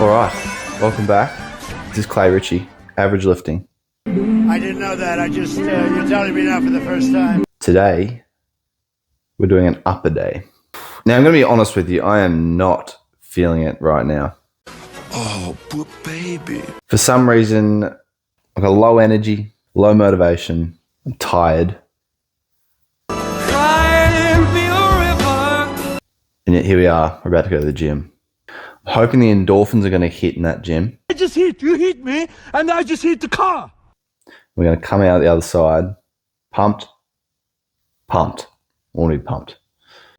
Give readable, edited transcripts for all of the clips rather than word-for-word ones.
All right, welcome back. This is Clay Ritchie, Average Lifting. I didn't know that. You're telling me now for the first time. Today, we're doing an upper day. Now, I'm going to be honest with you. I am not feeling it right now. Oh, poor baby. For some reason, I've got low energy, low motivation. I'm tired. And yet here we are. We're about to go to the gym. I'm hoping the endorphins are going to hit in that gym. You hit me, and I just hit the car. We're going to come out the other side, pumped. Want to be pumped.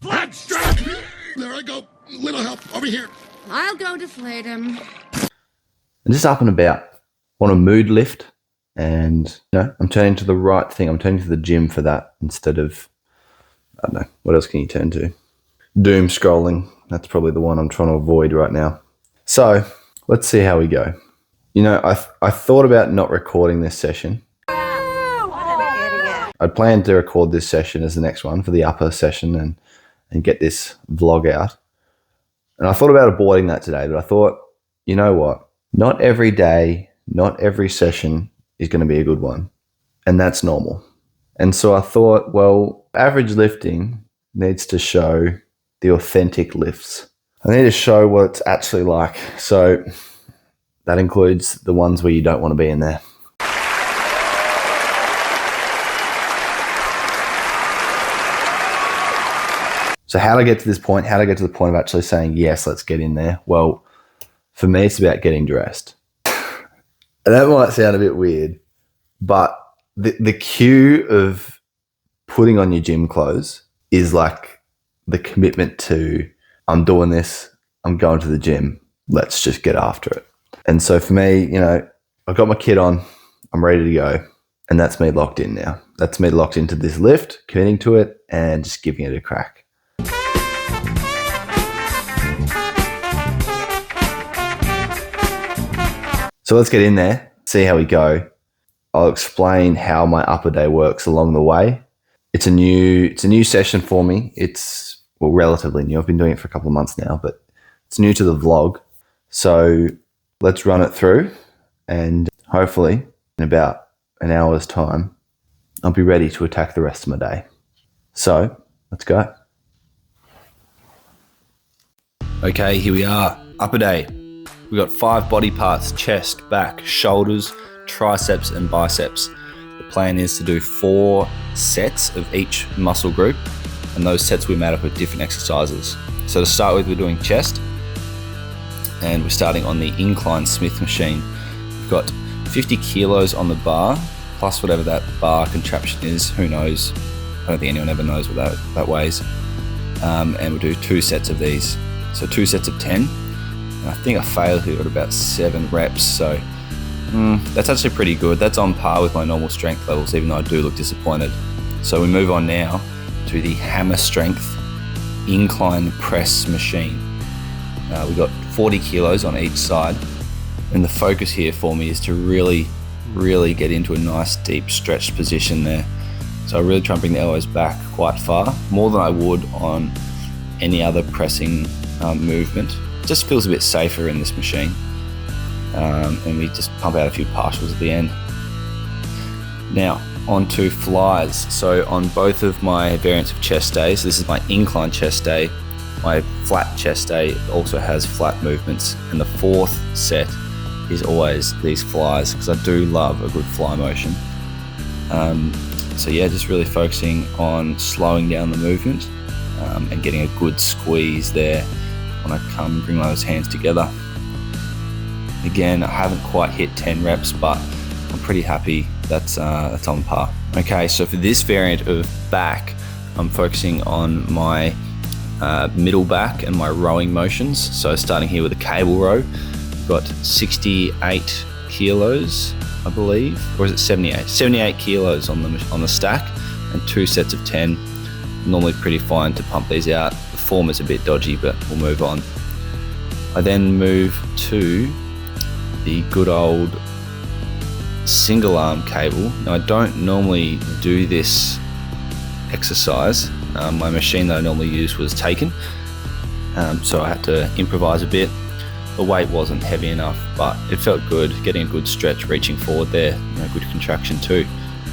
Flat strike! There I go. Little help over here. I'll go deflate him. And just up and about. Want a mood lift. And, I'm turning to the right thing. I'm turning to the gym for that instead of, I don't know, what else can you turn to? Doom scrolling. That's probably the one I'm trying to avoid right now. So, let's see how we go. I thought about not recording this session. I'd planned to record this session as the next one for the upper session and get this vlog out. And I thought about aborting that today, but I thought, you know what? Not every day, not every session is going to be a good one. And that's normal. And so I thought, well, Average Lifting needs to show the authentic lifts. I need to show what it's actually like. So that includes the ones where you don't want to be in there. So how to get to this point, how to get to the point of actually saying, yes, let's get in there. Well, for me, it's about getting dressed. And that might sound a bit weird, but the cue of putting on your gym clothes is like the commitment to, I'm doing this, I'm going to the gym, let's just get after it. And so for me, I've got my kit on, I'm ready to go. And that's me locked in now. That's me locked into this lift, committing to it, and just giving it a crack. So let's get in there, see how we go. I'll explain how my upper day works along the way. It's a new session for me. It's relatively new. I've been doing it for a couple of months now, but it's new to the vlog. So let's run it through, and hopefully in about an hour's time, I'll be ready to attack the rest of my day. So let's go. Okay, here we are, upper day. We've got 5 body parts: chest, back, shoulders, triceps, and biceps. The plan is to do 4 sets of each muscle group, and those sets we made up with different exercises. So to start with, we're doing chest, and we're starting on the incline Smith machine. We've got 50 kilos on the bar, plus whatever that bar contraption is, who knows? I don't think anyone ever knows what that weighs. And we'll do 2 sets of these. So 2 sets of 10. And I think I failed here at about 7 reps, so that's actually pretty good. That's on par with my normal strength levels, even though I do look disappointed. So we move on now to the hammer strength incline press machine. We've got 40 kilos on each side, and the focus here for me is to really get into a nice deep stretched position there. So I really try and bring the elbows back quite far, more than I would on any other pressing movement. It just feels a bit safer in this machine. And we just pump out a few partials at the end. Now, on to flies. So on both of my variants of chest days, this is my incline chest day. My flat chest day also has flat movements. And the 4th set is always these flies, because I do love a good fly motion. So yeah, just really focusing on slowing down the movement and getting a good squeeze there when I bring those hands together. Again, I haven't quite hit 10 reps, but I'm pretty happy that's on par. Okay, so for this variant of back, I'm focusing on my middle back and my rowing motions. So starting here with a cable row, got 68 kilos, I believe, or is it 78? 78 kilos on the stack, and 2 sets of 10. Normally pretty fine to pump these out. The form is a bit dodgy, but we'll move on. I then move to the good old single arm cable. Now I don't normally do this exercise. My machine that I normally use was taken, so I had to improvise a bit. The weight wasn't heavy enough, but it felt good, getting a good stretch, reaching forward there, good contraction too.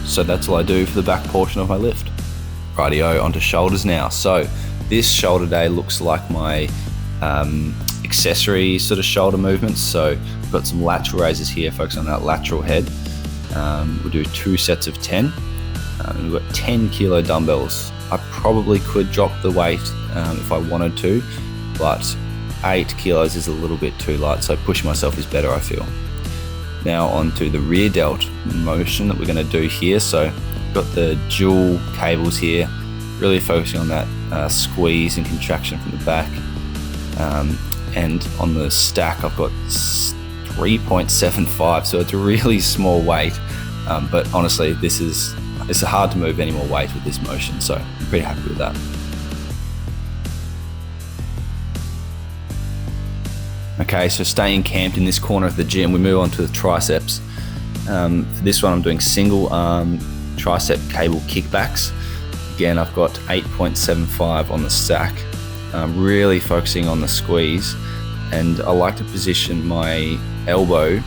So that's all I do for the back portion of my lift. Rightio, onto shoulders now. So this shoulder day looks like my accessory sort of shoulder movements. So I've got some lateral raises here, focusing on that lateral head. We'll do 2 sets of 10. And we've got 10 kilo dumbbells. I probably could drop the weight if I wanted to, but 8 kilos is a little bit too light, so pushing myself is better, I feel. Now onto the rear delt motion that we're going to do here. So we've got the dual cables here, really focusing on that squeeze and contraction from the back. And on the stack, I've got 3.75, so it's a really small weight. But honestly, it's hard to move any more weight with this motion, so I'm pretty happy with that. Okay, so staying camped in this corner of the gym, we move on to the triceps. For this one, I'm doing single arm tricep cable kickbacks. Again, I've got 8.75 on the stack. Really focusing on the squeeze, and I like to position my elbow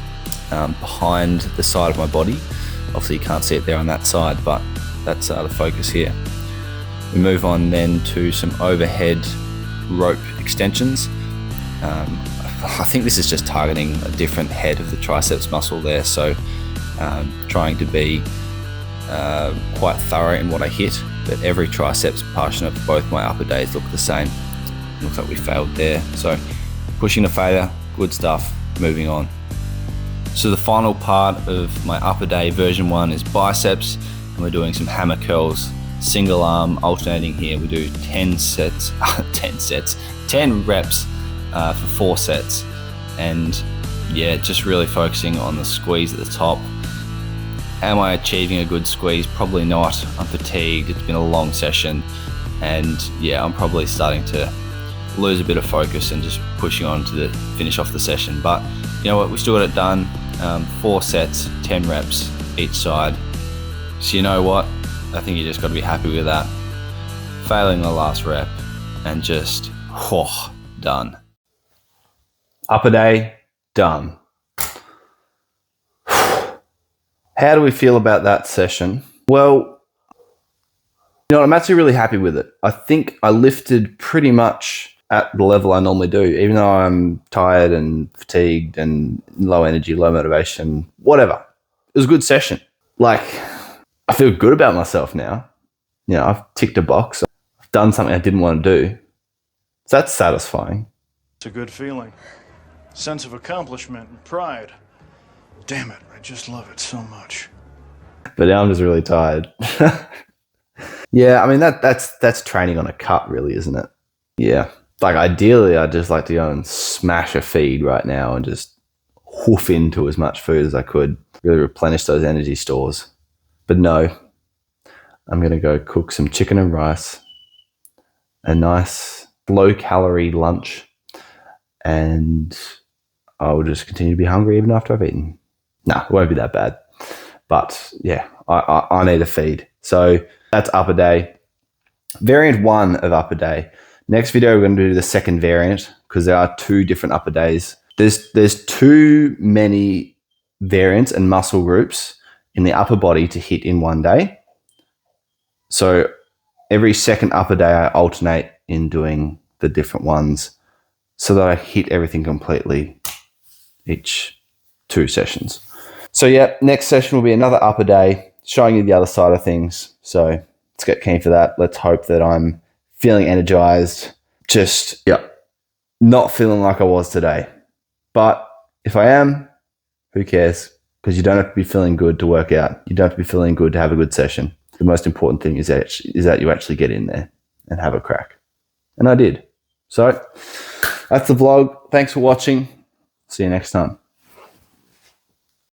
behind the side of my body. Obviously you can't see it there on that side, but that's the focus here. We move on then to some overhead rope extensions. I think this is just targeting a different head of the triceps muscle there, so trying to be quite thorough in what I hit, but every triceps portion of both my upper days look the same. Looks like we failed there, so pushing to failure, good stuff, moving on. So the final part of my upper day version 1 is biceps, and we're doing some hammer curls, single arm alternating here. We do 10 reps for 4 sets, and yeah, just really focusing on the squeeze at the top. Am I achieving a good squeeze? Probably not. I'm fatigued, it's been a long session, and yeah, I'm probably starting to lose a bit of focus and just pushing on to finish off the session. But you know what, we still got it done. 4 sets, 10 reps each side. So you know what, I think you just got to be happy with that. Failing the last rep and just done. Upper day done. How do we feel about that session? Well, you know, I'm actually really happy with it. I think I lifted pretty much at the level I normally do, even though I'm tired and fatigued and low energy, low motivation, whatever. It was a good session. Like, I feel good about myself now. You know, I've ticked a box. I've done something I didn't want to do. So that's satisfying. It's a good feeling. Sense of accomplishment and pride. Damn it, I just love it so much. But now I'm just really tired. Yeah, I mean, that's training on a cut, really, isn't it? Yeah. Like, ideally, I'd just like to go and smash a feed right now and just hoof into as much food as I could, really replenish those energy stores. But no, I'm going to go cook some chicken and rice, a nice low-calorie lunch, and I will just continue to be hungry even after I've eaten. Nah, it won't be that bad. But yeah, I need a feed. So that's upper day. Variant 1 of upper day. Next video, we're going to do the second variant because there are 2 different upper days. There's too many variants and muscle groups in the upper body to hit in one day. So every second upper day, I alternate in doing the different ones so that I hit everything completely each 2 sessions. So yeah, next session will be another upper day, showing you the other side of things. So let's get keen for that. Let's hope that I'm feeling energized, just not feeling like I was today. But if I am, who cares? Because you don't have to be feeling good to work out. You don't have to be feeling good to have a good session. The most important thing is that you actually get in there and have a crack. And I did. So that's the vlog. Thanks for watching. See you next time.